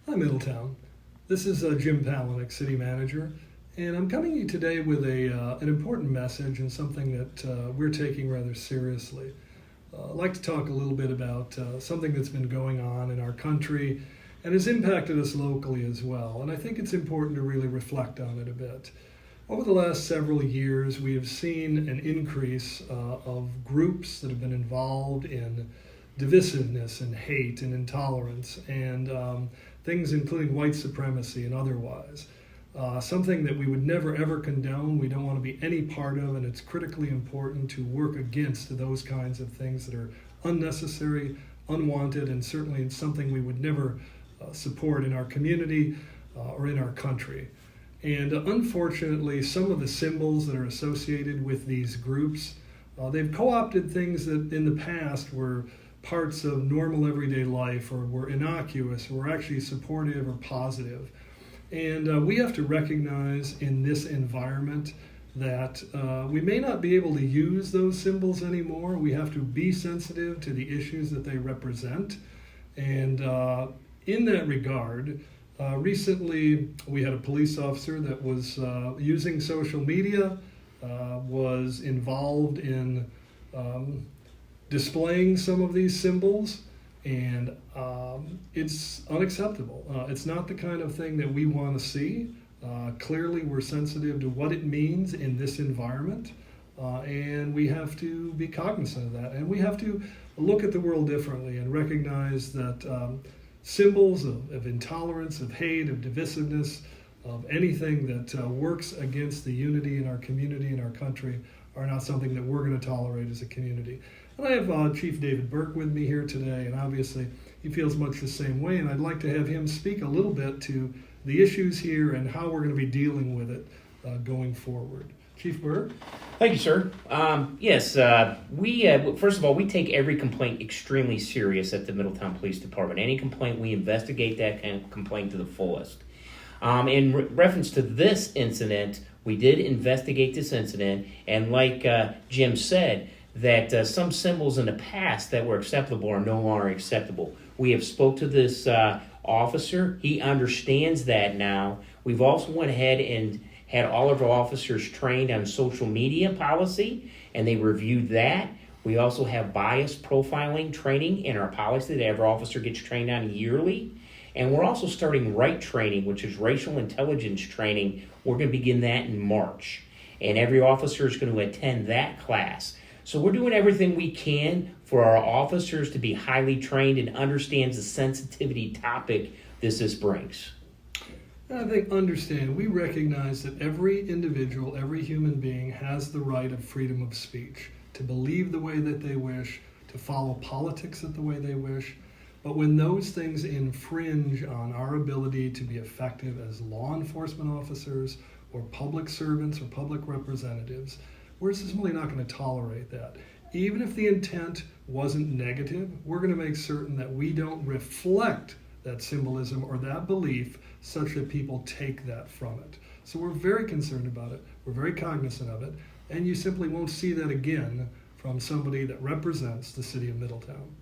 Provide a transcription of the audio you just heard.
Hi, Middletown. This is Jim Palanick, City Manager, and I'm coming to you today with an important message and something that we're taking rather seriously. I'd like to talk a little bit about something that's been going on in our country and has impacted us locally as well, and I think it's important to really reflect on it a bit. Over the last several years, we have seen an increase of groups that have been involved in divisiveness and hate and intolerance and things including white supremacy and otherwise. Something that we would never ever condone, we don't want to be any part of, and it's critically important to work against those kinds of things that are unnecessary, unwanted, and certainly something we would never support in our community or in our country. And unfortunately, some of the symbols that are associated with these groups, they've co-opted things that in the past were parts of normal everyday life or were innocuous or were actually supportive or positive. And we have to recognize in this environment that we may not be able to use those symbols anymore. We have to be sensitive to the issues that they represent. And in that regard, recently we had a police officer that was using social media, was involved in displaying some of these symbols, and it's unacceptable. It's not the kind of thing that we want to see. Clearly, we're sensitive to what it means in this environment, and we have to be cognizant of that. And we have to look at the world differently and recognize that symbols of intolerance, of hate, of divisiveness, of anything that works against the unity in our community and our country are not something that we're going to tolerate as a community. And I have Chief David Burke with me here today, and obviously he feels much the same way, and I'd like to have him speak a little bit to the issues here and how we're going to be dealing with it going forward. Chief Burke? Thank you, sir. Yes, we first of all, we take every complaint extremely serious at the Middletown Police Department. Any complaint, we investigate that kind of complaint to the fullest. In reference to this incident, we did investigate this incident, and like Jim said, that some symbols in the past that were acceptable are no longer acceptable. We have spoke to this officer. He understands that now. We've also went ahead and had all of our officers trained on social media policy, and they reviewed that. We also have bias profiling training in our policy that every officer gets trained on yearly. And we're also starting RIGHT training, which is racial intelligence training. We're going to begin that in March. And every officer is going to attend that class. So we're doing everything we can for our officers to be highly trained and understands the sensitivity topic this brings. I think we recognize that every individual, every human being has the right of freedom of speech, to believe the way that they wish, to follow politics the way they wish. But when those things infringe on our ability to be effective as law enforcement officers or public servants or public representatives, we're simply not going to tolerate that. Even if the intent wasn't negative, we're going to make certain that we don't reflect that symbolism or that belief such that people take that from it. So we're very concerned about it. We're very cognizant of it. And you simply won't see that again from somebody that represents the city of Middletown.